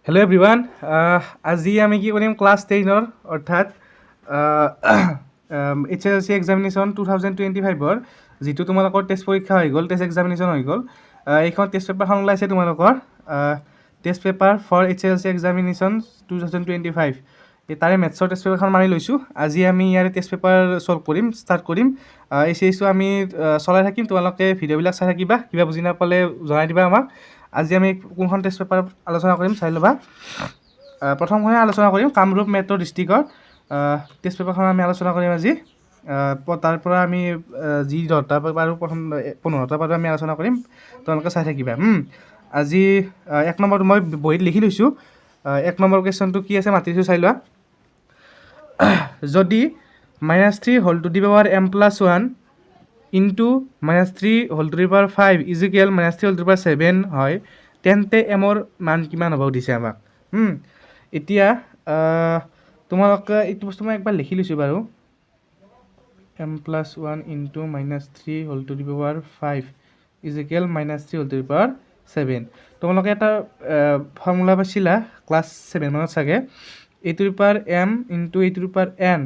Hello' everyone. আজি আমি কি কৰিম ক্লাছ 10-ৰ অৰ্থাৎ HSLC এক্সামিনেশ্যন 2025-ৰ যিটো তোমালোকৰ টেষ্ট পৰীক্ষা হৈ গ'ল, টেষ্ট এক্সামিনেশ্যন হৈ গ'ল, এইখন টেষ্ট পেপাৰখন ওলাইছে তোমালোকৰ test paper for HSLC examination 2025। তাৰে মেথছৰ টেষ্ট পেপাৰখন মাৰি লৈছোঁ। আজি আমি ইয়াৰে টেষ্ট পেপাৰ ছল্ভ কৰিম, ষ্টাৰ্ট কৰিম। এই চিৰিজটো আমি চলাই থাকিম, তোমালোকে ভিডিঅ'বিলাক চাই থাকিবা, কিবা বুজি নাপালে জনাই দিবা আমাক। আজি আমি কোনখন টেষ্ট পেপাৰ আলোচনা কৰিম চাই ল'বা। প্ৰথমখনে আলোচনা কৰিম কামৰূপ মেট্ৰ' ডিষ্ট্ৰিক্টৰ টেষ্ট পেপাৰখন আমি আলোচনা কৰিম আজি। তাৰ পৰা আমি যি 10টা পেপাৰ আৰু প্ৰথম 15টা পেপাৰ আমি আলোচনা কৰিম, তোমালোকে চাই থাকিবা। আজি 1 নম্বৰটো মই বহীত লিখি লৈছোঁ। 1 নম্বৰ কুৱেশ্যনটো কি আছে মাতিছোঁ, চাই লোৱা। যদি -3 whole to the power m+1 into -3 whole to the power 5 equal -3 whole to the power 7 হয়, তেন্তে এমৰ মান কিমান হ'ব দিছে আমাক। এতিয়া তোমালোকে এইটো বস্তু মই একবাৰ লিখি লৈছোঁ বাৰু। m+1 into -3 whole to the power 5 equal -3 whole to the power 7। তোমালোকে এটা ফৰ্মুলা পাইছিলা ক্লাছ 7 মানত চাগে, a to the power m into a to the power n।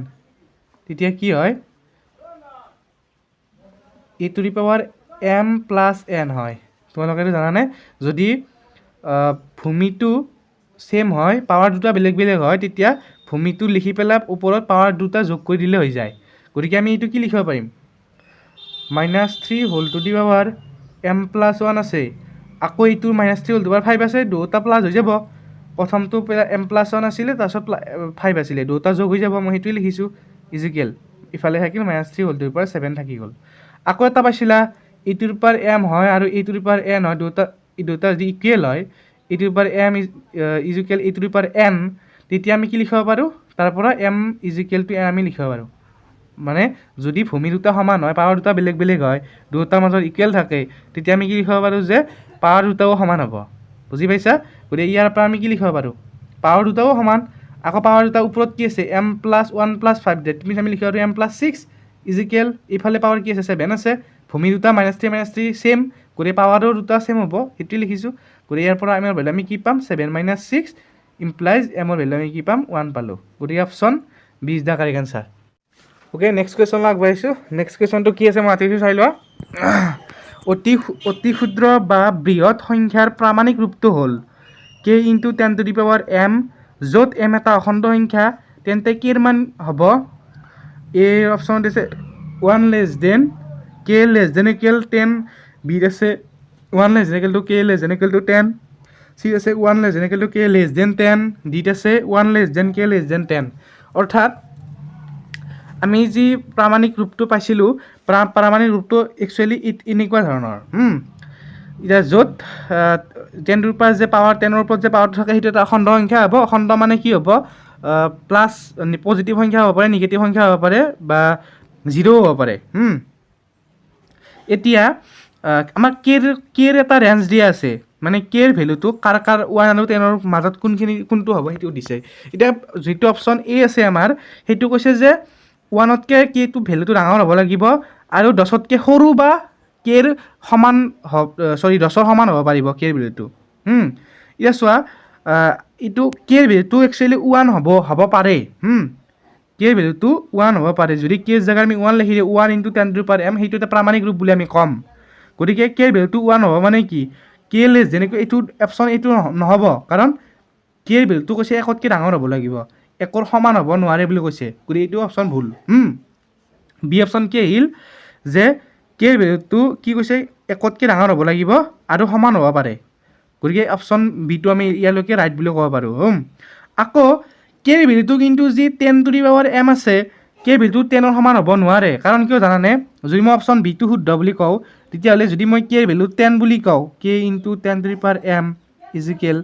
তেতিয়া কি হয়, a to the power m+n হয়। তোমালোকে এইটো জানানে? যদি ভূমিটো ছেম হয়, পাৱাৰ দুটা বেলেগ বেলেগ হয়, তেতিয়া ভূমিটো লিখি পেলাই ওপৰত পাৱাৰ দুটা যোগ কৰি দিলে হৈ যায়। গতিকে আমি এইটো কি লিখিব পাৰিম, -3 whole to the power m+1 আছে, আকৌ এইটোৰ -3 হোল টু দি পাৱাৰ 5 আছে, দুটা প্লাছ হৈ যাব। প্ৰথমটো m+1 আছিলে, তাৰপিছত 5 আছিলে, দুটা যোগ হৈ যাব। মই সেইটোৱে লিখিছোঁ ইজিকেল, ইফালে থাকিল -3 হোল টু দি পাৱাৰ 7 থাকি গ'ল। আকৌ এটা পাইছিলা e to the power m হয় আৰু e to the power n হয়, দুটা যদি ইকুৱেল হয়, e to the power m equal e to the power n, তেতিয়া আমি কি লিখিব পাৰোঁ, তাৰ পৰা m ইজিকেল টু n আমি লিখিব পাৰোঁ। মানে যদি ভূমি দুটা সমান হয়, পাৱাৰ দুটা বেলেগ বেলেগ হয়, দুটাৰ মাজত ইকুৱেল থাকে, তেতিয়া আমি কি লিখিব পাৰোঁ যে পাৱাৰ দুটাও সমান হ'ব। বুজি পাইছা? গতিকে ইয়াৰ পৰা আমি কি লিখিব পাৰোঁ, পাৱাৰ দুটাও সমান, আকৌ পাৱাৰ দুটা ওপৰত কি আছে m+1+5, ডেট মিনছ আমি লিখিব পাৰোঁ m+6 ইজিকেল ইফালে পাৱাৰ কি আছে 7 আছে, ভূমি দুটা -3 ছেম, গতিকে পাৱাৰো দুটা ছেম হ'ব, সেইটোৱে লিখিছোঁ। গতিকে ইয়াৰ পৰা এমৰ ভেলু আমি কি পাম, 7 - 6 ইমপ্লাইজ এমৰ ভেলু আমি কি পাম, 1 পালোঁ। গতিকে option B is the correct answer. Okay, next কুৱেশ্যনলৈ আগবাঢ়িছোঁ। নেক্সট কুৱেশ্যনটো কি আছে মই মাতিছোঁ, চাই লোৱা। অতি ক্ষুদ্ৰ বা বৃহৎ সংখ্যাৰ প্ৰামাণিক ৰূপটো হ'ল k into 10 to the power m, য'ত m এটা অখণ্ড সংখ্যা, তেন্তে k ৰ মান হ'ব, এ অপশ্যনত দিছে 1 less than k less than equal 10, বিত আছে 1 less than equal to k less than equal to 10, চিত আছে 1 less than equal to k less than 10, ডিত আছে 1 less than k less than 10। অৰ্থাৎ আমি যি প্ৰামাণিক ৰূপটো পাইছিলোঁ, প্ৰামাণিক ৰূপটো একচুৱেলি এনেকুৱা ধৰণৰ। এতিয়া য'ত 10 টু দি পাৱাৰ যে পাৱাৰ 10ৰ ওপৰত যে পাৱাৰটো থাকে, সেইটো এটা অখণ্ড সংখ্যা হ'ব। অখণ্ড মানে কি হ'ব, প্লাছ পজিটিভ সংখ্যা হ'ব পাৰে, নিগেটিভ সংখ্যা হ'ব পাৰে, বা 0 হ'ব পাৰে। এতিয়া আমাৰ কেৰ এটা ৰেঞ্জ দিয়া আছে, মানে কেৰ ভেলুটো কাৰ 1 আৰু 10ৰ মাজত কোনটো হ'ব সেইটো দিছে। এতিয়া যিটো অপশ্যন এ আছে আমাৰ, সেইটো কৈছে যে 1তকৈ কেটো ভেলুটো ডাঙৰ হ'ব লাগিব, আৰু 10তকৈ সৰু বা কেৰ সমান 10ৰ সমান হ'ব পাৰিব কেৰ ভেলুটো। এতিয়া চোৱা, এইটো কেৰ ভেলুটো একচুৱেলি 1 হ'ব পাৰে। কেৰ ভেলুটো 1 হ'ব পাৰে, যদি কেৰ জেগাত আমি 1 লিখি দিওঁ, 1 into 10 to the power m, সেইটো এটা প্ৰামাণিক ৰূপ বুলি আমি ক'ম। গতিকে কেৰ ভেলুটো 1 হ'ব মানে কি, কে লেছ যেনেকৈ এইটো অপশ্যন এইটো নহ'ব, কাৰণ কেৰ ভেলুটো কৈছে 1তকৈ ডাঙৰ হ'ব লাগিব, 1ৰ সমান হ'ব নোৱাৰে বুলি কৈছে। গতিকে এইটো অপশ্যন ভুল। বি অপশ্যন কি আহিল, যে কেৰ ভেলুটো কি কৈছে, 1তকৈ ডাঙৰ হ'ব লাগিব আৰু সমান হ'ব পাৰে। গতিকে অপশ্যন বিটো আমি ইয়ালৈকে ৰাইট বুলি ক'ব পাৰোঁ। আকৌ কেৰ ভেলুটো কিন্তু যি 10 টু দি পাৱাৰ m আছে, কেৰ ভেলুটো 10ৰ সমান হ'ব নোৱাৰে। কাৰণ কিয় জানানে, যদি মই অপশ্যন বিটো শুদ্ধ বুলি কওঁ, তেতিয়াহ'লে যদি মই কেৰ ভেলু 10 বুলি কওঁ, k into 10 to the power m is equal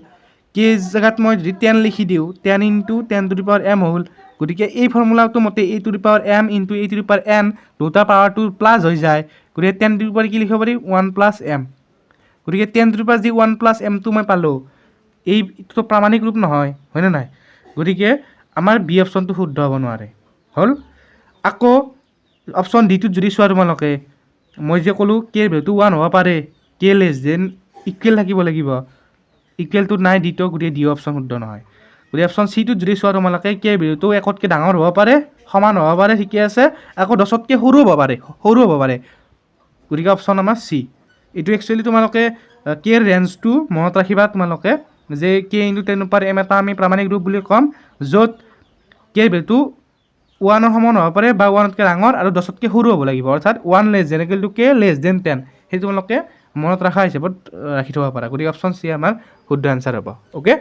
K জেগাত মই যদি 10 লিখি দিওঁ, 10 into 10 to the power m হ'ল। গতিকে এই ফৰ্মুলাটো মতে a to the power m into a to the power n, দুটা পাৱাৰটো প্লাছ হৈ যায়। গতিকে 10 টু দি পাৱাৰ কি লিখিব পাৰি, 1 প্লাছ m। গতিকে 10 টু দি পাৱাৰ যি 1 প্লাছ mটো মই পালোঁ, এইটো প্ৰামাণিক ৰূপ নহয়, হয়নে নাই? গতিকে আমাৰ বি অপশ্যনটো শুদ্ধ হ'ব নোৱাৰে, হ'ল। আকৌ অপশ্যন ডিটোত যদি চোৱা তোমালোকে, মই যে ক'লোঁ কেৰ ভেলুটো 1 হ'ব পাৰে, কে লেছ দেন ইকুৱেল থাকিব লাগিব, ইকুৱেল টু নাই ডিটো, গতিকে ডি অপশ্যন শুদ্ধ নহয়। গতিকে অপশ্যন চিটোত যদি চোৱা তোমালোকে কে ভেলুটো 1তকৈ ডাঙৰ হ'ব পাৰে, সমান হ'ব পাৰে, ঠিকে আছে, আকৌ 10তকৈ সৰু হ'ব পাৰে, গতিকে অপশ্যন আমাৰ চি। এইটো একচুৱেলি তোমালোকে কেৰ ৰেঞ্জটো মনত ৰাখিবা তোমালোকে, যে কে ইনটু 10^m এটা আমি প্ৰামাণিক ৰূপ বুলি ক'ম, য'ত কেৰ ভেলুটো 1ৰ সমান হ'ব পাৰে বা 1তকৈ ডাঙৰ আৰু 10তকৈ সৰু হ'ব লাগিব, অৰ্থাৎ 1 less than equal to K less than 10, সেইটো তোমালোকে মনত ৰখা হিচাপত ৰাখি থ'ব পাৰা। গতিকে অপশ্যন চি আমাৰ শুদ্ধ এনচাৰ হ'ব। অ'কে,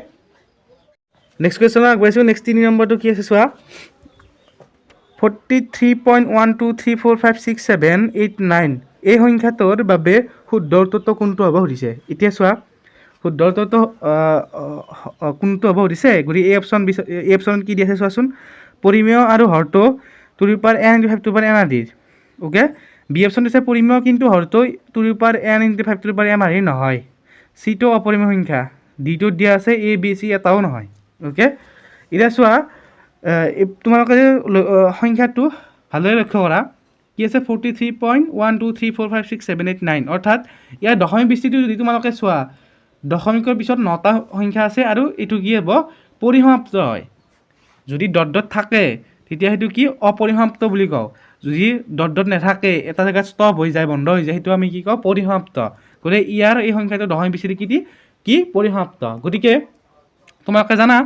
নেক্সট কুৱেশ্যনত আগবাঢ়িছোঁ। নেক্সট 3 নম্বৰটো কি আছে চোৱা, 43.12345678 এই সংখ্যাটোৰ বাবে শুদ্ধ উত্তৰটো কোনটো হ'ব সুধিছে। এতিয়া চোৱা, শুদ্ধ উত্তৰটো কোনটো হ'ব সুধিছে। গতিকে এই অপশ্যনত কি দি আছে চোৱাচোন, পৰিমেয় আৰু হৰটো to the power n × 5 to the power m আদিৰ। অ'কে, বি অপশ্যন দিছে পৰিমেয় কিন্তু হৰটো to the power n × 5 to the power m আদিৰ নহয়। চিটো অপৰিমেয় সংখ্যা, ডিটোত দিয়া আছে এ বি চি এটাও নহয়। অ'কে, এতিয়া চোৱা, তোমালোকে সংখ্যাটো ভালদৰে লক্ষ্য কৰা, কি আছে 43.12345678 অৰ্থাৎ ইয়াৰ দশমিক বিস্তৃতিটো যদি তোমালোকে চোৱা, দশমিকৰ পিছত 9টা সংখ্যা আছে আৰু এইটো কি হ'ব, পৰিসমাপ্ত হয়। যদি ডট ডট থাকে তেতিয়া সেইটো কি অপৰিসমাপ্ত বুলি কওঁ, যদি ডট ডট নাথাকে এটা জেগাত ষ্টপ হৈ যায়, বন্ধ হৈ যায়, সেইটো আমি কি কওঁ, পৰিসমাপ্ত। গতিকে ইয়াৰ এই সংখ্যাটো দশমিক বিস্তৃতি কি পৰিসমাপ্ত। গতিকে তোমালোকে জানা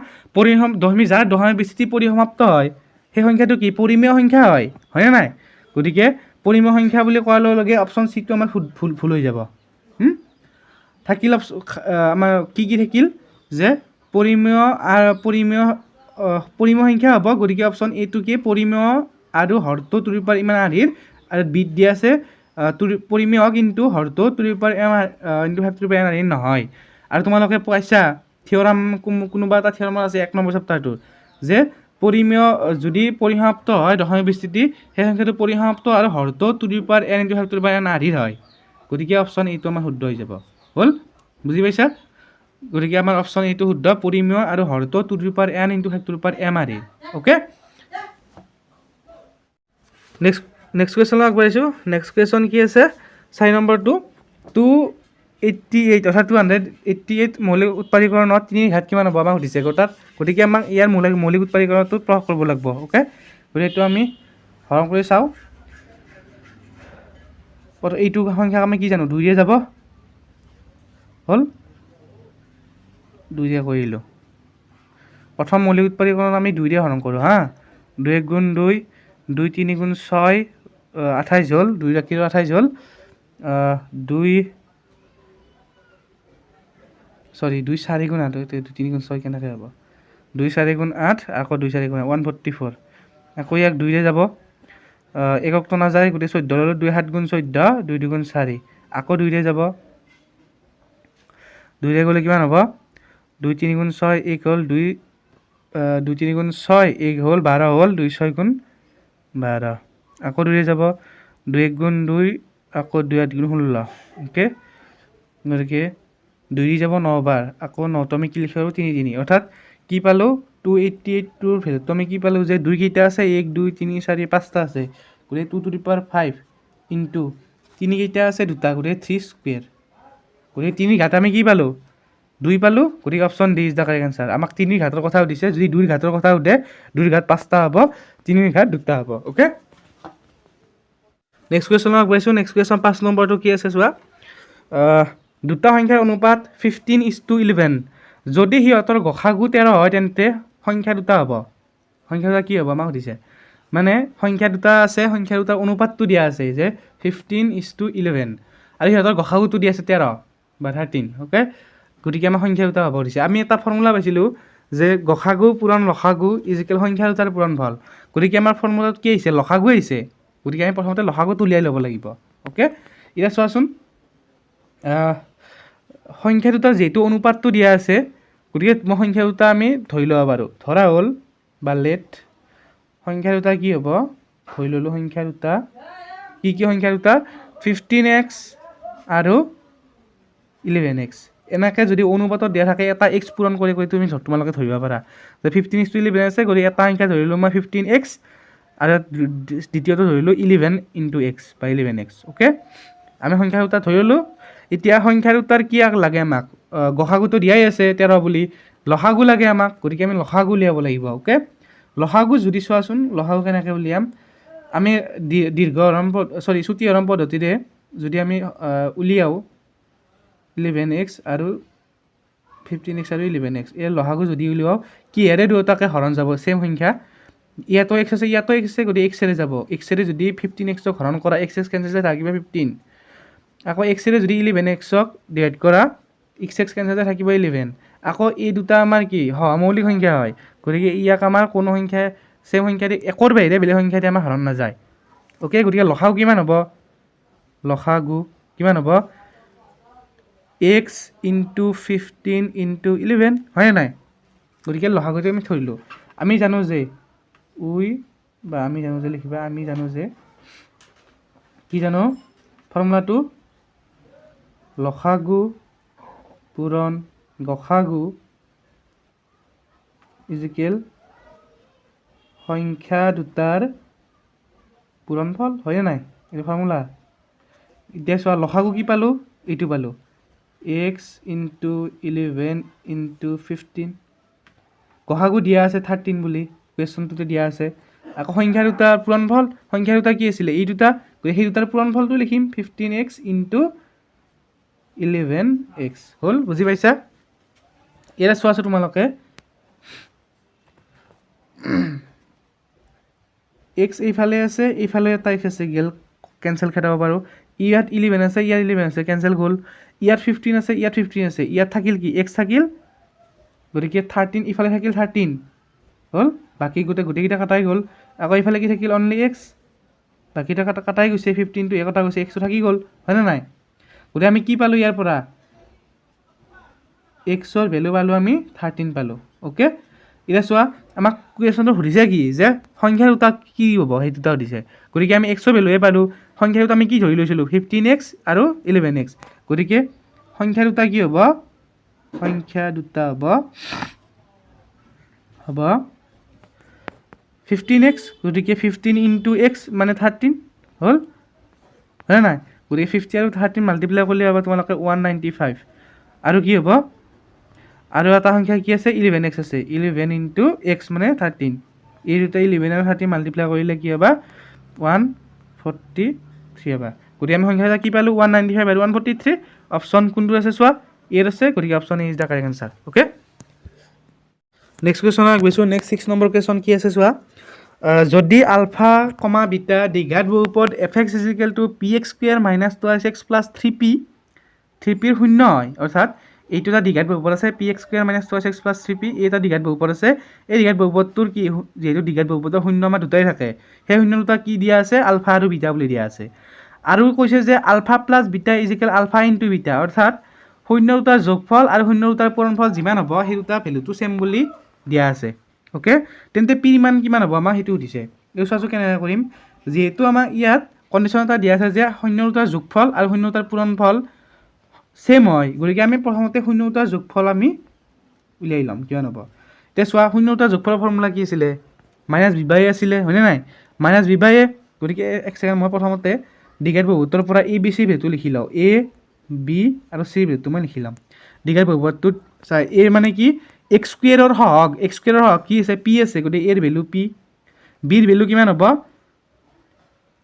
যাৰ দশমিক বিস্তৃতি পৰিসমাপ্ত হয় সেই সংখ্যাটো কি পৰিমেয় সংখ্যা হয়, হয়নে নাই? গতিকে পৰিমেয় সংখ্যা বুলি কোৱাৰ লগে লগে অপশ্যন চিটো আমাৰ ভুল হৈ যাব। থাকিল আমাৰ কি থাকিল, যে পৰিমেয় সংখ্যা হ'ব। গতিকে অপশ্যন এটো কি পৰিমেয় আৰু হৰটো টু দি পাৱাৰ ইমান আধিৰ, আৰু বিত দিয়া আছে পৰিমেয় কিন্তু হৰটো to the power m × 5 to the power n আধিৰ নহয়। আৰু তোমালোকে পাইছা থিয়ৰাম, কোনোবা এটা থিয়ৰাম আছে 1 নম্বৰ চেপ্টাৰটোৰ, যে পৰিমেয় যদি পৰিসমাপ্ত হয় দশমিক বিস্তৃতি, সেই সংখ্যাটো পৰিসমাপ্ত আৰু হৰটো to the power n × 5 to the power n আধিৰ হয়। গতিকে অপশ্যন এইটো আমাৰ শুদ্ধ হৈ যাব। হ'ল, বুজি পাইছা? গতিকে আমাৰ অপশ্যন এইটো শুদ্ধ, পৰিমেয় আৰু হৰটো to the power n × 5 to the power m আধিৰ। অ'কে, নেক্সট কুৱেশ্যনত আগবাঢ়িছোঁ। নেক্সট কুৱেশ্যন কি আছে 4 নম্বৰটো, 288 অৰ্থাৎ 288 মৌলিক উৎপাদীকৰণত 3 ঘাত কিমান হ'ব আমাক সুধিছে তাত। গতিকে আমাক ইয়াৰ মৌলিক উৎপাদীকৰণটো প্ৰকাশ কৰিব লাগিব। অ'কে, গতিকে এইটো আমি হৰণ কৰি চাওঁ। এইটো সংখ্যাক আমি কি জানো, 2 যাব। হ'ল, 2 কৰিলোঁ। প্ৰথম মৌলিক উৎপাদীকৰণ আমি 2 হৰণ কৰোঁ হা। 2 × 2, 2 × 3 × 6, 28 হ'ল, 2 ৰাখিলোঁ 28 হ'ল। 2 4 × 8, 2 3 × 6 কেনেকৈ হ'ব, 2 4 × 8 আকৌ 2 4 × 144, আকৌ ইয়াক 2 যাব, এককটো নাযায়, গোটেই 14 ল'লোঁ, 2 7 × 14, 2 2 × 4, আকৌ 2 যাব, 2 গ'লে কিমান হ'ব, 2 3 × 6 1 হ'ল, 2 3 × 6 1 হ'ল, 12 হ'ল, 2 6 × 12, আকৌ 2 যাব, 2 1 × 2, আকৌ 2 8 × 16। অ'কে, গতিকে 2 যাব 9 বাৰ, আকৌ 9টো আমি কি লিখিব পাৰোঁ, 3 3, অৰ্থাৎ কি পালোঁ 288টোৰ ভেলুটো আমি কি পালোঁ, যে 2 কেইটা আছে, 1 2 3 4 5টা আছে, গতিকে 2 টু দি পাৱাৰ 5 ইনটু 3 কেইটা আছে 2টা, গতিকে 3 স্কুৱেৰ, গতিকে 3 ঘাত আমি কি পালোঁ, 2 পালোঁ। গতিকে option D is the correct answer. আমাক 3 ঘাতৰ কথা সুধিছে, যদি 2 ঘাতৰ কথা সুধে 2 ঘাত 5টা হ'ব, 3 ঘাত 2টা হ'ব। অ'কে, নেক্সট কুৱেশ্যনত আগবাঢ়িছোঁ। নেক্সট কুৱেশ্যন 5 নম্বৰটো কি আছে চোৱা, দুটা সংখ্যাৰ অনুপাত 15:11, যদি সিহঁতৰ গসাগু 13 হয় তেন্তে সংখ্যা দুটা হ'ব। সংখ্যা দুটা কি হ'ব আমাক সুধিছে, মানে সংখ্যা দুটা আছে, সংখ্যা দুটাৰ অনুপাতটো দিয়া আছে যে 15:11 আৰু সিহঁতৰ গসাগুটো দিয়া আছে 13/13। অ'কে, গতিকে আমাৰ সংখ্যা দুটা হ'ব দিছে। আমি এটা ফৰ্মুলা পাইছিলোঁ যে গসাগু পূৰণ লসাগু ইজিকেল সংখ্যা দুটাৰ পূৰণফল। গতিকে আমাৰ ফৰ্মুলাত কি আহিছে, লসাগু আহিছে। গতিকে আমি প্ৰথমতে লসাগুটো উলিয়াই ল'ব লাগিব। অ'কে, এতিয়া চোৱাচোন, সংখ্যা দুটাৰ যিহেতু অনুপাতটো দিয়া আছে, গতিকে মই সংখ্যা দুটা আমি ধৰি ল'ব পাৰোঁ। ধৰা হ'ল বা লেট সংখ্যা দুটা কি হ'ব, ধৰি ল'লোঁ সংখ্যা দুটা কি সংখ্যা দুটা 15x আৰু 11x। এনেকৈ যদি অনুপাতত দিয়া থাকে, এটা x পূৰণ কৰি তুমি তোমালোকে ধৰিব পাৰা যে 15:11 আছে, গতিকে এটা সংখ্যা ধৰিলোঁ মই 15x আৰু দ্বিতীয়টো ধৰিলোঁ 11 × x বা 11x। অ'কে, আমি সংখ্যা দুটা ধৰি ল'লোঁ। এতিয়া সংখ্যা দুটাৰ কি লাগে আমাক গসাগুটো দিয়াই আছে 13 বুলি লসাগু লাগে আমাক গতিকে আমি লসাগু উলিয়াব লাগিব ওকে লসাগু যদি চোৱাচোন লসাগু কেনেকৈ উলিয়াম আমি দীৰ্ঘ হৰণ চুটি হৰণ পদ্ধতিৰে যদি আমি উলিয়াও 11x আৰু 15x আৰু 11x এই লসাগু যদি উলিয়াও কিহেৰে দুয়োটাকে হৰণ যাব সেম সংখ্যা ইয়াতো x আছে ইয়াতো x আছে গতিকে x এৰে যাব x এৰে যদি 15x ক হৰণ কৰা x কেনচেল যায় থাকিব 15 আকৌ x এৰে যদি 11x ক ডিভাইড কৰা x কেনচেল যায় থাকিব 11 আকৌ এই দুটা আমাৰ কি সহমৌলিক সংখ্যা হয় গতিকে ইয়াক আমাৰ কোনো সংখ্যা সেম সংখ্যা দি একৰ বাহিৰে বেলেগ সংখ্যা দি আমাৰ হৰণ নাযায় ওকে গতিকে লসাগু কিমান হ'ব লসাগু কিমান হ'ব x into 15 into 11 হয় নাই গতিকে লসাগুটো আমি থৰিলো আমি জানো যে আমি জানো যে লিখিবা আমি জানো যে কি জানো ফৰ্মুলাটো লসাগু পূৰণ গসাগু ইজিকেল সংখ্যা দুটাৰ পূৰণফল হয় নাই এই ফৰ্মুলা এতিয়া চোৱা লসাগু কি পালো এইটো পালো x into 11 into 15 গসাগু দিয়া আছে 13 বুলি কোৱেশ্যনটোতে দিয়া আছে আকৌ সংখ্যা দুটাৰ পূৰণফল সংখ্যা দুটা কি আছিল এই দুটা সেই দুটাৰ পূৰণফলটো লিখিম 15x into 11x হল বুজি পাইছা এৰা চোৱাছো তোমালোকে x এইফালে আছে এইফালে এটা x আছে গেল কেনসেল খেদাব পাৰো ইয়াত 11 আছে ইয়াত 11 আছে কেনসেল গল ইয়াত 15 আছে ইয়াত 15 আছে ইয়াত থাকিল কি x থাকিল গতিকে 13 ইফালে থাকিল 13 হল বাকি গোটেইটা কাটাই গল আকৌ ইফালে কি থাকিল অনলি x বাকিটা কাটাই গৈছে 15 টো একটা গৈছে x থাকি গল হয় না নাই গতিকে আমি কি পালো ইয়াৰ পৰা x ৰ ভ্যালু পালো আমি 13 পালো ওকে ইলা চোৱা আমাক কোৱেশ্যনটো সুধিছে কি যে সংখ্যা দুটা কি হ'ব সেই দুটা দিছে গতিকে আমি x ৰ ভ্যালুয়ে পালো সংখ্যা দুটা আমি কি ধৰি লৈছিলো 15x আৰু 11x গতিকে সংখ্যা দুটা কি হ'ব সংখ্যা দুটা হ'ব 15x গতিকে 15 into x মানে 13 হল হয় নাই গতিকে 50 আৰু 13 মাল্টিপ্লাই কৰিলে হ'ব তোমালোকে 195 আৰু কি হ'ব আৰু এটা সংখ্যা কি আছে 11x আছে 11 into x মানে 13 এই দুটা 11 আৰু 13 মাল্টিপ্লাই কৰিলে কি হ'ব 143 হ'ব গতিকে আমি সংখ্যা কি পালো 195 আৰু 143 অপচন কোনটো আছে চোৱা এ আছে গতিকে option A is the correct answer okay next question আগবৈছো নেক্সট 6 নম্বৰ কোৱেশ্যন কি আছে চোৱা যদি আলফা কমা বিটা দ্বিঘাত বহুপদ fx px² - 2x 3p 3p ৰ শূন্য হয় অৰ্থাৎ এইটো এটা দ্বিঘাত বহুপদ আছে px² - 2x 3p এটা দ্বিঘাত বহুপদ আছে এই দ্বিঘাত বহুপদটোৰ কি যেহেতু দ্বিঘাত বহুপদৰ শূন্য আমাৰ দুটাই থাকে সেই শূন্য দুটা কি দিয়া আছে আলফা আৰু বিটা বুলি দিয়া আছে আৰু কৈছে যে alpha plus beta alpha into beta অৰ্থাৎ শূন্য দুটাৰ যোগফল আৰু শূন্য দুটাৰ পূৰণফল যিমান হ'ব সেই দুটা ভ্যালুটো সেম বুলি দিয়া আছে ওকে তেন্তে p মান কিমান হ'ব আমাৰ হেতু দিছে এই চাচো কেনেকৈ কৰিম যেহেতু আমাৰ ইয়াত কন্ডিশন এটা দিয়া আছে যে শূন্য দুটাৰ যোগফল আৰু শূন্য দুটাৰ পূৰণফল সেম হয় গতিকে আমি প্ৰথমতে শূন্য দুটাৰ যোগফল আমি উলিয়াই লম কিমান হ'ব তে চোৱা শূন্য দুটাৰ যোগফলৰ ফৰ্মুলা কি আছিল -b/a আছিল হয়নে নাই -b/a গতিকে এক সেকেন্ড মই প্ৰথমতে দ্বিঘাত বহুপদৰ পৰা a b c ভ্যালুটো লিখি লও a b আৰু c ভ্যালুটো মই লিখি লম দ্বিঘাত বহুপদটোত চাই a মানে কি x² ৰ হওক x² ৰ হওক কি আছে p আছে গতিকে a ৰ ভ্যালু p b ৰ ভ্যালু কিমান হ'ব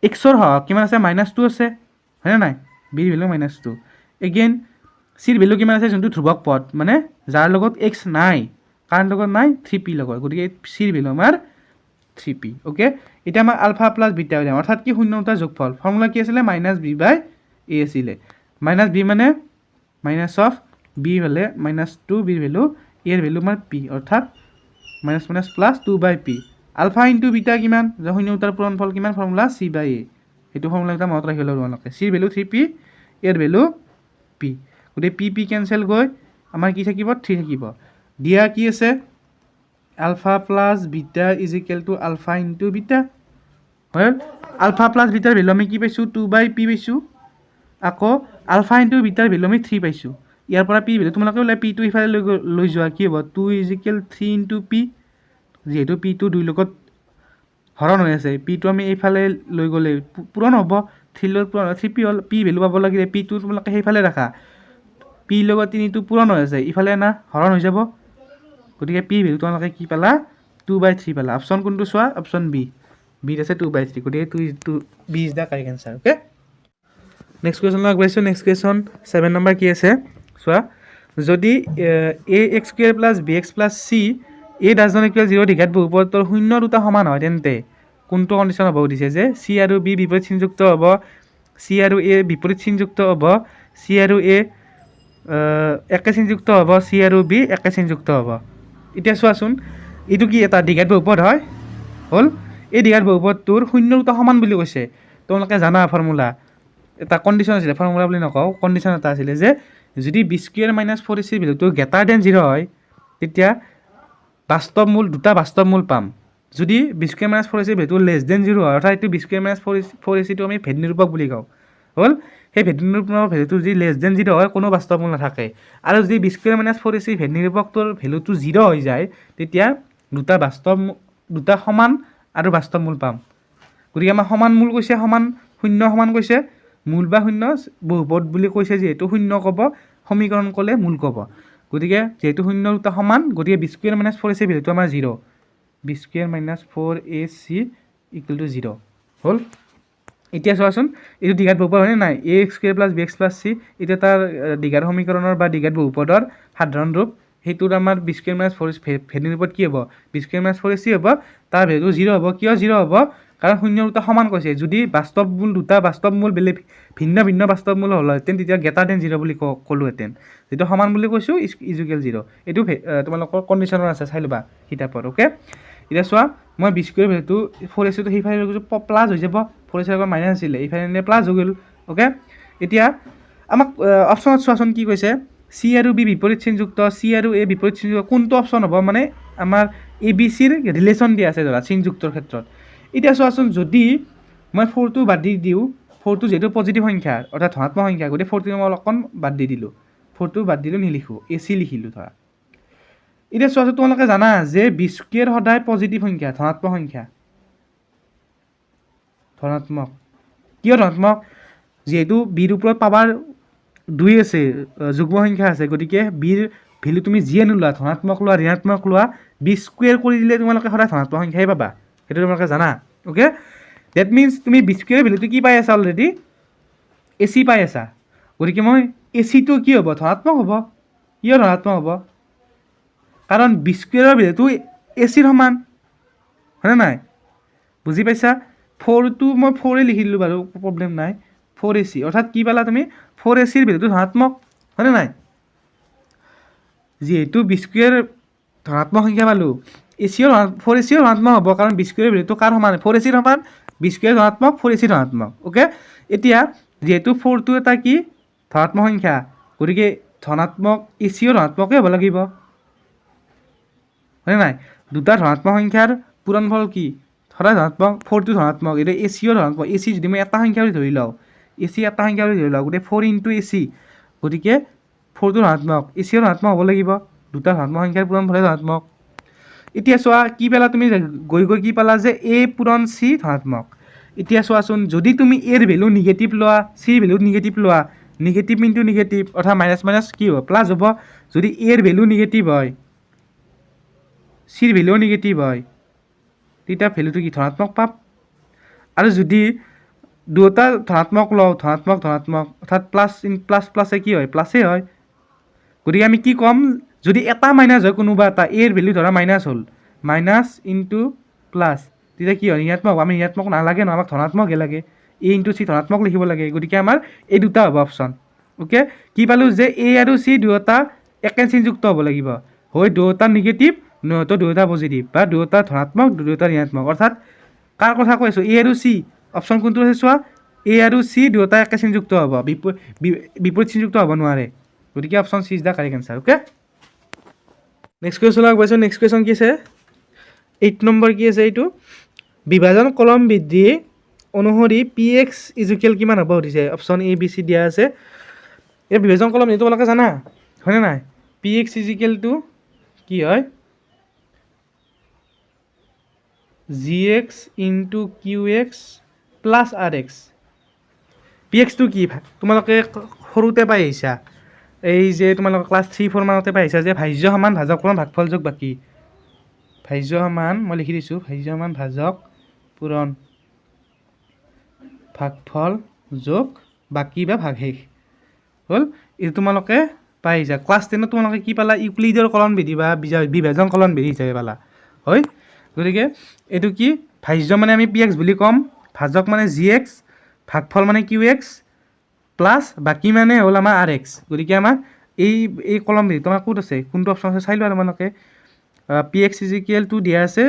x ৰ হওক কিমান আছে -2 আছে হয়নে নাই b ৰ ভ্যালু -2 এগেইন c ৰ ভ্যালু কিমান আছে যোনটো ধ্ৰুবক পদ মানে যাৰ লগত x নাই কাৰ লগত নাই 3p লগত গতিকে c ৰ ভ্যালু আমাৰ 3p ওকে এটা আমাৰ আলফা প্লাস বিটা হৈ যাব অৰ্থাৎ কি শূন্যটা যোগফল ফৰ্মুলা কি আছিল -b/a আছিল -b মানে মাইনাস অফ b হলে -2 b ৰ ভ্যালু a ৰ ভ্যালু আমাৰ p অৰ্থাৎ minus plus 2/p alpha into beta কিমান যে শূন্যটাৰ পূৰণফল কিমান ফৰ্মুলা c/a এইটো ফৰ্মুলা এটা মনত ৰাখিব লাগিব আপোনালোকে c ৰ ভ্যালু 3p a ৰ ভ্যালু p গতিকে p কেনসেল গৈ আমাৰ কি থাকিব 3 থাকিব দিয়া কি আছে alpha plus beta is equal to alpha into beta well alpha plus beta ৰ ভ্যালু আমি কি পাইছো 2/p পাইছো আকৌ alpha into beta ৰ ভ্যালু আমি 3 পাইছো ইয়াৰ পৰা p ভ্যালু তোমালোকে ওলাই p টো ইফালে লৈ যোৱা কি হ'ব 2 = 3 into p যেহেতু p টো দুই লগত হৰণ হৈ আছে p টো আমি ইফালে লৈ গলে পূৰণ হ'ব 3 লগত পূৰণ হয় 3p হ'ল p ভেলু পাব লাগিলে pটো তোমালোকে সেইফালে ৰাখা p লগত 3টো পূৰণ হৈ আছে ইফালে না হৰণ হৈ যাব গতিকে p ভেলু তোমালোকে কি পালা 2/3 পালা অপচন কোনটো চোৱা অপচন বি বিত আছে 2/3 গতিকে 2 B is the correct answer okay next question আগবাইছো নেক্সট কোৱেশ্চন 7 নম্বৰ কি আছে চোৱা যদি ax square plus bx plus c a does not equal 0 ঢিঘাত বহুপদৰ শূন্য দুটা সমান হয় তেন্তে কোনটো কন্ডিশন হ'ব দিছে যে c আৰু b বিপৰীত চিনযুক্ত হ'ব c আৰু a বিপৰীত চিনযুক্ত হ'ব c আৰু a একে চিনযুক্ত হ'ব c আৰু b একে চিনযুক্ত হ'ব এতিয়া চোৱাচোন এইটো কি এটা ঢিঘাত বহুপদ হয় হল এই ঢিঘাত বহুপদটোৰ শূন্য দুটা সমান বুলি কৈছে তোমালোকে জানা ফৰ্মুলা এটা কন্ডিশন আছিল ফৰ্মুলা বুলি নকওঁ কন্ডিশন এটা আছিল যে যদি b স্কয়াৰ - 4ac ভ্যালুটো গ্ৰেটাৰ দেন 0 হয় তেতিয়া বাস্তৱ মূল দুটা বাস্তৱ মূল পাম যদি b স্কয়াৰ - 4ac ভ্যালুটো লেছ দেন 0 হয় অৰ্থাৎ এটো b স্কয়াৰ - 4ac টো আমি ভেদ নিৰূপক বুলি কওঁ হল সেই ভেদ নিৰূপকৰ ভ্যালুটো যদি লেছ দেন 0 হয় কোনো বাস্তৱ মূল নাথাকে আৰু যদি b স্কয়াৰ - 4ac ভেদ নিৰূপকটোৰ ভ্যালুটো 0 হৈ যায় তেতিয়া দুটা সমান আৰু বাস্তৱ মূল পাম গতিকে আমাৰ সমান মূল কৈছে সমান শূন্য সমান কৈছে মূল বা শূন্য বহুপদ বুলি কৈছে যেহেতু শূন্য ক'ব সমীকৰণ ক'লে মূল ক'ব গতিকে যেহেতু শূন্য দুটা সমান গতিকে b স্কয়াৰ - 4ac ভ্যালুটো আমাৰ 0 b স্কয়াৰ - 4ac = 0 হল এতিয়া চোৱাচোন এইটো দ্বিঘাত বহুপদ হয়নে নাই ax square plus bx plus c এটা তাৰ দ্বিঘাত সমীকৰণৰ বা দ্বিঘাত বহুপদৰ সাধাৰণ ৰূপ হেতুৰ আমাৰ b স্কয়াৰ - 4ac ভেদ নিৰূপক কি হ'ব b স্কয়াৰ - 4ac হ'ব তাৰ ভ্যালু 0 হ'ব কিয় 0 হ'ব কাৰণ শূন্য দুটা সমান কৈছে যদি বাস্তৱ মূল দুটা বাস্তৱ মূল বেলেগ ভিন্ন ভিন্ন বাস্তৱ মূল হ'লহেঁতেন তেতিয়া গ্ৰেটাৰ দেন 0 বুলি ক'লোহেঁতেন যেটো সমান বুলি কৈছো ইকুৱেল 0 এইটো তোমালোকৰ কন্ডিশনৰ আছে চাই লবা কিতাপত ওকে এতিয়া চোৱা মই b স্কয়াৰ ভ্যালুটো 4ac টো সেইফালে প্লাস হৈ যাব 4ac আগৰ মাইনাস আছিল এইফালে প্লাস হৈ গ'ল ওকে এতিয়া আমাক অপচনত চোৱাচোন কি কৈছে c আৰু b বিপৰীত চিনযুক্ত c আৰু a বিপৰীত চিনযুক্ত কোনটো অপচন হ'ব মানে আমাৰ abc ৰ ৰিলেচন দিয়া আছে ধৰা চিনযুক্তৰ ক্ষেত্ৰত এতিয়া চোৱাচোন যদি মই 4 টো বাদ দি দিও 4 টো যেটো পজিটিভ সংখ্যা অৰ্থাৎ ধনাত্মক সংখ্যা গতে 4 টো মই অকন বাদ দি দিলো 4 টো বাদ দিলো নিলিখো ac লিখিলো ধৰা এতিয়া চোৱাচোন তোমালোকে জানা যে b স্কয়াৰ সদায় পজিটিভ সংখ্যা ধনাত্মক সংখ্যা ধনাত্মক কিয় ধনাত্মক যেহেতু b ৰ ওপৰত পাৱাৰ 2 আছে যুগ্ম সংখ্যা আছে গতিকে b ৰ ভ্যালু তুমি যিয়ে নোলোৱা ধনাত্মক লোৱা ঋণাত্মক লোৱা b স্কয়াৰ কৰি দিলে তোমালোকে সদায় ধনাত্মক সংখ্যাই পাবা সেইটো তোমালোকে জানা ওকে দ্যাট মিন্স তুমি b স্কয়াৰ ভ্যালুটো কি পাই আছা অলৰেডি ac পাই আছা গতিকে মই ac টো কি হ'ব ধনাত্মক হ'ব কিয় ধনাত্মক হ'ব কাৰণ b স্কয়াৰৰ ভ্যালুটো ac ৰ সমান হয়নে নাই বুজি পাইছা 4 টো মই 4 এ লিখিলো বাৰু প্ৰবলেম নাই 4ac অৰ্থাৎ কি পালা তুমি 4ac ৰ ভ্যালুটো ধনাত্মক হয়নে নাই যেহেতু b স্কয়াৰ ধনাত্মক সংখ্যা পালো ac ৰ 4ac ৰ ধনাত্মক হ'ব কাৰণ b স্কয়াৰৰ ভ্যালুটো কাৰ সমান 4ac ৰ সমান b স্কয়াৰ ধনাত্মক 4ac ধনাত্মক ওকে এতিয়া যেহেতু 4 টো এটা কি ধনাত্মক সংখ্যা গতিকে ধনাত্মক ac ৰ ধনাত্মকে হ'ব লাগিব হয় নাই দুটা ধনাত্মক সংখ্যাৰ পূৰণফল কি ধৰা ধনাত্মক 4 টো ধনাত্মক এটা ac ৰ ধনাত্মক ac যদি মই এটা সংখ্যা বুলি ধৰি লও ac এটা সংখ্যা বুলি ধৰি লও গতে 4 * ac গতিকে 4 টো ধনাত্মক ac ৰ ধনাত্মক হ'ব লাগিব দুটা ধনাত্মক সংখ্যাৰ পূৰণফল ধনাত্মক এতিয়া চোৱা কি পালা তুমি গৈ গৈ কি পালা যে a পূৰণ c ধনাত্মক এতিয়া চোৱাচোন যদি তুমি a ৰ ভ্যালু নিগেটিভ লোৱা c ৰ ভ্যালু নিগেটিভ লোৱা নিগেটিভ ইনটু নিগেটিভ অৰ্থাৎ মাইনাস মাইনাস কি হ'ব প্লাস হ'ব যদি a ৰ ভ্যালু নিগেটিভ হয় c ৰ ভ্যালু নিগেটিভ হয় তেতিয়া ভ্যালুটো কি ধনাত্মক পাম আৰু যদি দুটা ধনাত্মক লও ধনাত্মক অৰ্থাৎ প্লাস ইন প্লাস প্লাসে কি হয় প্লাসে হয় গতিকে আমি কি কম যদি এটা মাইনাস হয় কোনোবা এটা a ৰ ভ্যালু ধৰা মাইনাস হ'ল মাইনাস ইনটু প্লাস তেতিয়া কি হয় ঋণাত্মক আমি ঋণাত্মক নালাগে ন আমাক ধনাত্মকহে লাগে a * c ধনাত্মক লিখিব লাগে গতিকে আমাৰ এই দুটা হ'ব অপচন ওকে কি পালো যে a আৰু c দুটা একে চিনযুক্ত হ'ব লাগিব হয় দুটা নিগেটিভ নহতো দুটা পজিটিভ বা দুটা ধনাত্মক দুটা ঋণাত্মক অৰ্থাৎ কাৰ কথা কৈছো a আৰু c অপচন কোনটো আছে চোৱা a আৰু c দুটা একে চিনযুক্ত হ'ব বিপৰীত চিনযুক্ত হ'ব নোৱাৰে গতিকে option c is the correct answer okay next question আগবাইছো নেক্সট কোৱেশ্চন কি আছে 8 নম্বৰ কি আছে এইটো বিভাজন কলম বৃদ্ধি অনুসৰি px = কিমান হ'ব দিছে অপচন a b c দিয়া আছে এই বিভাজন কলম এইটো তোমালোকে জানা হয়নে নাই px = কি হয় gx * qx + rx PX টো কি তোমালোকে সৰুতে পাই আহিছা এই যে তোমালোকে ক্লাছ 3-4 মানতে পাই আহিছা যে ভাজ্য সমান ভাজক পূৰণ ভাগফল যোগ বাকী ভাজ্য সমান মই লিখি দিছোঁ ভাজ্য সমান ভাজক পূৰণ ভাগফল যোগ বাকী বা ভাগশেষ হ'ল এইটো তোমালোকে পাই আহিছা ক্লাছ 10 তোমালোকে কি পালা ইউক্লিডৰ কলন বিধি বা বিভাজন কলন বিধি হিচাপে পালা হয় গতিকে এইটো কি ভাজ্য মানে আমি PX বুলি ক'ম ভাজক মানে GX ভাগফল মানে QX প্লাছ বাকী মানে হ'ল আমাৰ RX গতিকে আমাৰ এই কলম বিধি তোমাৰ ক'ত আছে কোনটো অপশ্যন আছে চাই লোৱা তোমালোকে PX = দিয়া আছে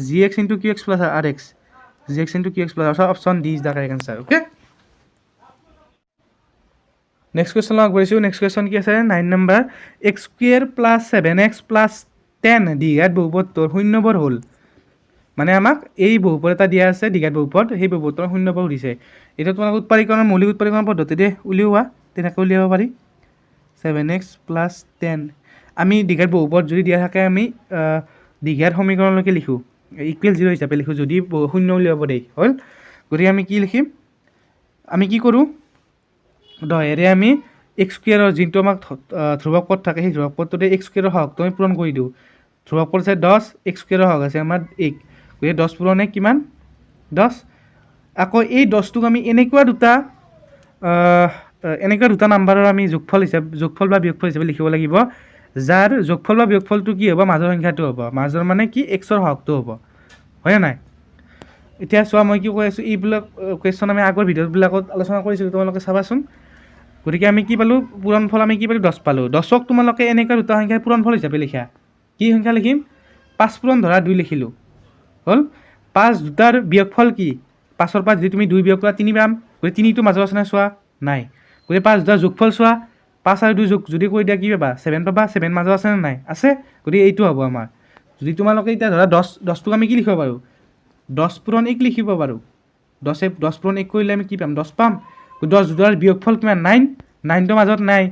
GX × QX plus RX GX × QX plus option D is the correct answer okay next question আগবাঢ়িছোঁ নেক্সট কুৱেশ্যন কি আছে 9 নম্বৰ x² + 7x + 10 দ্বিঘাত বহুপদটোৰ শূন্যবৰ হ'ল মানে আমাক এই বহুপদ এটা দিয়া আছে দ্বিঘাত বহুপদ সেই বহুপদটোৰ শূন্যবৰ সুধিছে এটা তোমালোক উৎপাদীকৰণৰ মৌলিক উৎপাদীকৰণ পদ্ধতিৰে উলিওৱা তেনেকৈ উলিয়াব পাৰি 7x + 10 আমি দ্বিঘাত বহুপদ যদি দিয়া থাকে আমি দ্বিঘাত সমীকৰণলৈকে লিখোঁ =0 হিচাপে লিখোঁ যদি শূন্য উলিয়াব দেই হ'ল গতিকে আমি কি লিখিম আমি কি কৰোঁ 10 আমি x² যোনটো আমাক ধ্ৰুৱক পদ থাকে সেই ধ্ৰুৱক পদটোতে x² সহগটো আমি পূৰণ কৰি দিওঁ ধ্ৰুৱক পদ আছে 10 x² সহগ আছে আমাৰ 1 গতিকে 10 পূৰণ 1 কিমান 10 আকৌ এই 10টোক আমি এনেকুৱা দুটা নাম্বাৰৰ আমি যোগফল বা বিয়োগফল হিচাপে লিখিব লাগিব যাৰ যোগফল বা বিয়োগফলটো কি হ'ব মাজৰ সংখ্যাটো হ'ব মাজৰ মানে কি xৰ সহগটো হ'ব হয় নাই এতিয়া চোৱা মই কি কৈ আছোঁ এইবিলাক কুৱেশ্যন আমি আগৰ ভিডিঅ'বিলাকত আলোচনা কৰিছিলোঁ তোমালোকে চাবাচোন গতিকে আমি কি পালোঁ পূৰণফল আমি কি পালোঁ 10 পালোঁ 10ক তোমালোকে এনেকুৱা দুটা সংখ্যাৰ পূৰণফল হিচাপে লিখা কি সংখ্যা লিখিম 5 পূৰণ ধৰা 2 লিখিলোঁ হ'ল 5 দুটাৰ বিয়োগফল কি 5ৰ পৰা যদি তুমি 2 বিয়োগ কৰা 3 পাম গতিকে 3টো মাজত আছে নে চোৱা নাই গতিকে 5 দুটাৰ যোগফল চোৱা 5 আৰু 2 যোগ যদি কৰি দিয়া কি পাবা 7 পাবা 7 মাজত আছে নে নাই আছে গতিকে এইটো হ'ব আমাৰ যদি তোমালোকে এতিয়া ধৰা 10টোক আমি কি লিখিব পাৰোঁ 10 পূৰণ 1 লিখিব পাৰোঁ 10 পূৰণ 1 কৰিলে আমি কি পাম 10 পাম 10 দুটাৰ বিয়োগফল কিমান 9টো মাজত নাই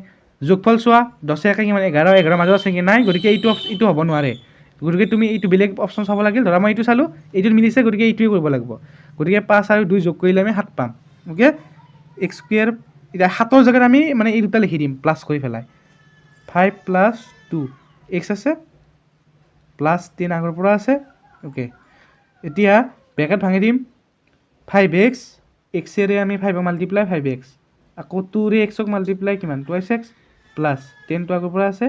যোগফল চোৱা 10 একে কিমান 11 মাজত আছে কি নাই গতিকে এইটো হ'ব নোৱাৰে গতিকে তুমি এইটো বেলেগ অপশ্যন চাব লাগিল ধৰা মই এইটো চালোঁ এইটোত মিলিছে গতিকে এইটোৱে কৰিব লাগিব গতিকে 5 আৰু 2 যোগ কৰিলে আমি 7 পাম অ'কে x² এতিয়া 7ৰ জেগাত আমি মানে এই দুটা লিখি দিম প্লাছ কৰি পেলাই 5 + 2 x আছে প্লাছ 10 আগৰ পৰা আছে অ'কে এতিয়া ব্ৰেকেট ভাঙি দিম 5x xৰে আমি 5ক মাল্টিপ্লাই 5x আকৌ 2ৰে xক মাল্টিপ্লাই কিমান 2x প্লাছ 10টো আগৰ পৰা আছে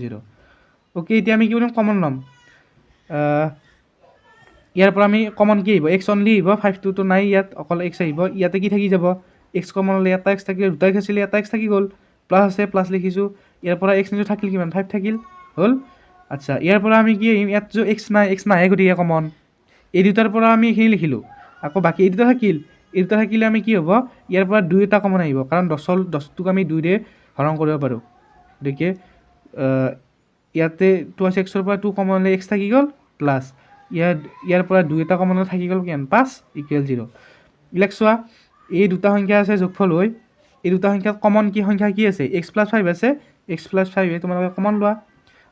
0 অ'কে এতিয়া আমি কি কৰিম কমন ল'ম ইয়াৰ পৰা আমি কমন কি আহিব x অনলি আহিব 5টো নাই ইয়াত অকল x আহিব ইয়াতে কি থাকি যাব x কমন হ'লে এটা x থাকিলে দুটা x আছিলে এটা x থাকি গ'ল প্লাছ আছে প্লাছ লিখিছোঁ ইয়াৰ পৰা x নিটো থাকিল কিমান 5 থাকিল হ'ল আচ্ছা ইয়াৰ পৰা আমি কি আহিম ইয়াত যে x নাহে গতিকে কমন এই দুটাৰ পৰা আমি এইখিনি লিখিলোঁ আকৌ বাকী এই দুটা থাকিলে আমি কি হ'ব ইয়াৰ পৰা 2 এটা কমন আহিব কাৰণ 10টোক আমি 2ৰে হৰণ কৰিব পাৰোঁ গতিকে ইয়াতে 2xৰ পৰা 2 কমন হ'লে x থাকি গ'ল প্লাছ ইয়াৰ পৰা 2 এটা কমন থাকি গ'ল কিমান 5 = 0 ইলেক চোৱা এই দুটা সংখ্যা আছে যোগফল হৈ এই দুটা সংখ্যাত কমন কি সংখ্যা কি আছে x + 5 আছে x + 5 তোমালোকে কমন লোৱা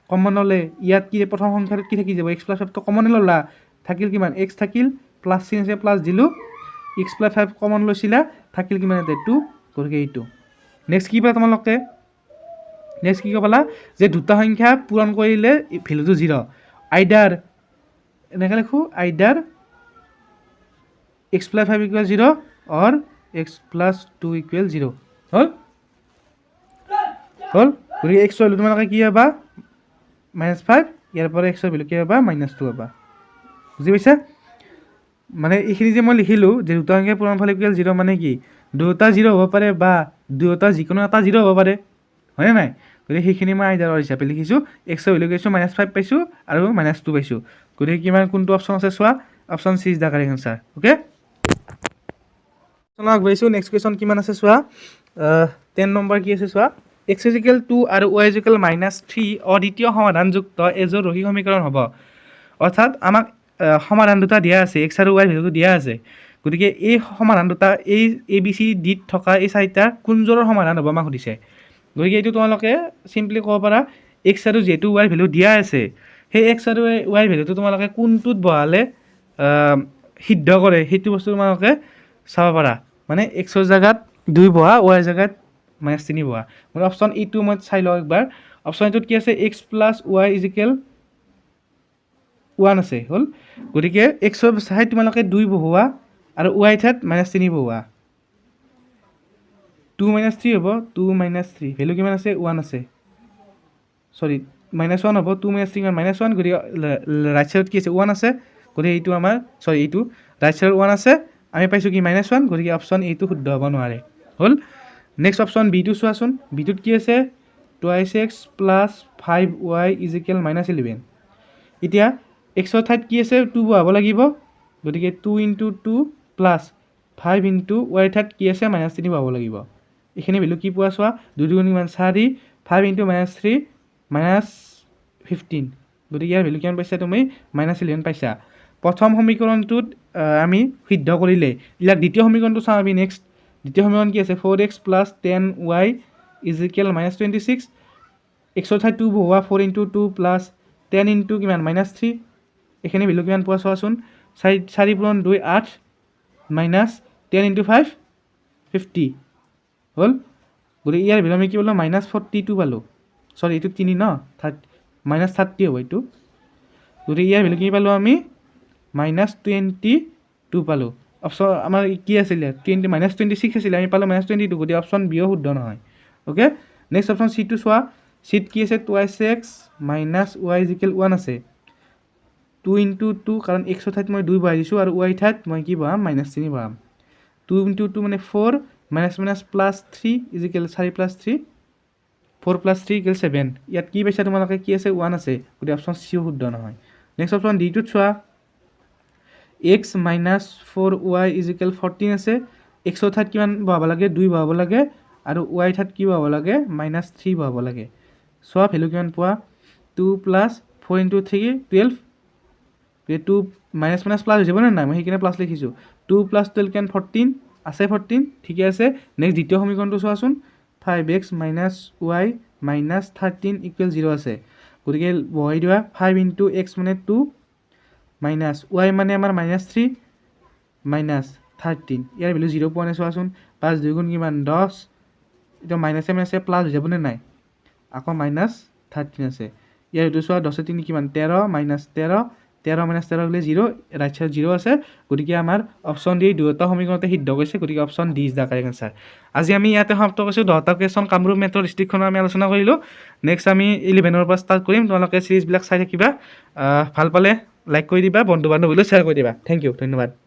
কমন ল'লে ইয়াত কি প্ৰথম সংখ্যাটোত কি থাকি যাব x + 5 তো কমনে ল'লা থাকিল কিমান x থাকিল প্লাছ চিন আছে প্লাছ দিলোঁ x + 5 কমন লৈছিলা থাকিল কিমান ইয়াতে 2 গতিকে এইটো নেক্সট কি পালা তোমালোকে নেক্সট কি ক'লা যে দুটা সংখ্যা পূৰণ কৰিলে ভেলুটো 0 আইদাৰ এনেকৈ লিখোঁ আইদাৰ x + 5 = 0 অৰ x + 2 = 0 হ'ল গতিকে x ভেলু তোমালোকে কি পাবা -5 ইয়াৰ পৰা x ভেলু কি পাবা -2 পাবা বুজি পাইছা মানে এইখিনি যে মই লিখিলোঁ যে দুটা সংখ্যাৰ পূৰণফল = 0 মানে কি দুটা 0 হ'ব পাৰে বা দুটা যিকোনো এটা 0 হ'ব পাৰে হয়নে নাই গতিকে সেইখিনি মই আইদাৰৰ হিচাপে লিখিছোঁ x ভেলু কৈছোঁ -5 পাইছোঁ আৰু -2 পাইছোঁ গতিকে কিমান কোনটো অপশ্যন আছে চোৱা option C is the correct answer okay আগবাঢ়িছোঁ নেক্সট কুৱেশ্যন কিমান আছে চোৱা 10 নম্বৰ কি আছে চোৱা x = 2 আৰু y = -3 অদ্বিতীয় সমাধানযুক্ত এযোৰ ৰৈখিক সমীকৰণ হ'ব অৰ্থাৎ আমাক সমাধান দুটা দিয়া আছে x আৰু y ভেলুটো দিয়া আছে গতিকে এই সমাধান দুটা এই ABCD থকা এই চাৰিটাৰ কোনযোৰৰ সমাধান হ'ব আমাক সুধিছে গতিকে এইটো তোমালোকে চিম্পলি ক'ব পাৰা x আৰু যিহেতু y ভেলু দিয়া আছে সেই x আৰু y ভেলুটো তোমালোকে কোনটোত বহালে সিদ্ধ কৰে সেইটো বস্তু তোমালোকে চাব পাৰা মানে xৰ জাগাত 2 বহা y জায়গাত -3 বহা মানে অপশন ই2 মই চাই লওঁ একবাৰ অপশন ই2ত কি আছে x + y = 1 আছে হল গতিকে x ৰ ঠাইত তোমালোকে 2 বহোৱা আৰু y ঠাইত -3 বহোৱা 2 - 3 হ'ব 2 - 3 ভ্যালু কিমান আছে 1 আছে সরি -1 হ'ব 2 - 3 -1 গতিকে ৰাইট সাইডত কি আছে 1 আছে গতিকে এইটো আমাৰ সৰি এইটো ৰাইট সাইডত 1 আছে আমি পাইছো কি -1 গতিকে অপশন এইটো শুদ্ধ হ'ব নোৱাৰে হল নেক্সট অপশন বি টো চোৱাচোন বি টোত কি আছে 2x + 5y = -11 এতিয়া x ৰ ঠাইত কি আছে 2 বহাব লাগিব গতিকে 2 * 2 + 5 * y ঠাইত কি আছে -3 বহাব লাগিব এখানে ভ্যালু কি পোৱা চোৱা 2 * 2 = 4 5 * -3 -15 গতিকে ইয়াৰ ভ্যালু কিমান পাইছা তুমি -11 পাইছা প্ৰথম সমীকৰণটোত আমি সিদ্ধ কৰিলে ইয়াৰ দ্বিতীয় সমীকৰণটো চাওঁ আমি নেক্সট দ্বিতীয় সমীকৰণ কি আছে 4x + 10y = -26 x ৰ ঠাইত 2 বহোৱা 4 * 2 + 10 * কিমান -3 এখানে ভ্যালু কিমান পোৱা চোৱাচোন 4 × 2 = 8 -10 * 5 50 হল গতিকে ইয়াৰ ভ্যালু আমি কি পালো -42 পালো সৰি এইটো 3 ন -30 হ'ব এইটো গতিকে ইয়াৰ ভ্যালু কি পালো আমি -22 পালো অপশন আমাৰ কি আছিল -26 আছিল আমি পালো -22 গতিকে অপশন বি শুদ্ধ নহয় ওকে নেক্সট অপশন সি টো চোৱা সিট কি আছে 2x - y = 1 আছে 2 * 2 কাৰণ x ৰ ঠাইত মই 2 বহাই দিছো আৰু y ঠাইত মই কি বহাম -3 বহাম 2 * 2 মানে 4 -+3 = 4 + 3 4 + 3 = 7 ইয়াত কি পাইছা তোমালোকে কি আছে 1 আছে গতিকে অপশন সি শুদ্ধ নহয় নেক্সট অপশন ডি টোত চোৱা x - 4y = 14 আছে x ৰ ঠাইত কিমান বহাব লাগে 2 বহাব লাগে আৰু y ঠাইত কি বহাব লাগে -3 বহাব লাগে চোৱা ভ্যালু কিমান পোৱা 2 + 4 * 3 12 2 - প্লাস হৈ যাব না মই সেইকাৰণে প্লাস লিখিছো 2 + 12 কিমান 14 আছে 14 ঠিকে আছে নেক্সট দ্বিতীয় সমীকৰণটো চোৱাচোন 5x - y - 13 = 0 আছে গতিকে বহাই দিবা 5 * x মানে 2 মাইনাস y মানে আমাৰ -3 -13 ইয়াৰ ভ্যালু 0 পোৱা নাই চোৱাচোন 5 2 গুণ কিমান 10 এটা মাইনাসে মাইনাসে প্লাস হৈ যাব নে নাই আকৌ -13 আছে ইয়াৰ ভ্যালু চোৱা 10 3 কিমান 13 -13 13 - 13 হলে 0 ৰাইট সাইড 0 আছে গতিকে আমাৰ অপশন ডি দুটা সমীকৰণতে সিদ্ধ হৈছে গতিকে option D is the correct answer আজি আমি ইয়াতে সমাপ্ত কৰিছো 10টা কোৱেশ্চন কামৰূপ মেট্ৰ ডিস্ট্ৰিক্টখনৰ আমি আলোচনা কৰিলো নেক্সট আমি 11 ৰ পৰা ষ্টাৰ্ট কৰিম তোমালোকে সিৰিজ বিলাক চাই থাকিবা ভাল পালে লাইক কৰি দিবা বন্ধু বান্ধৱীলৈ শ্বেয়াৰ কৰি দিবা থ্যাংক ইউ ধন্যবাদ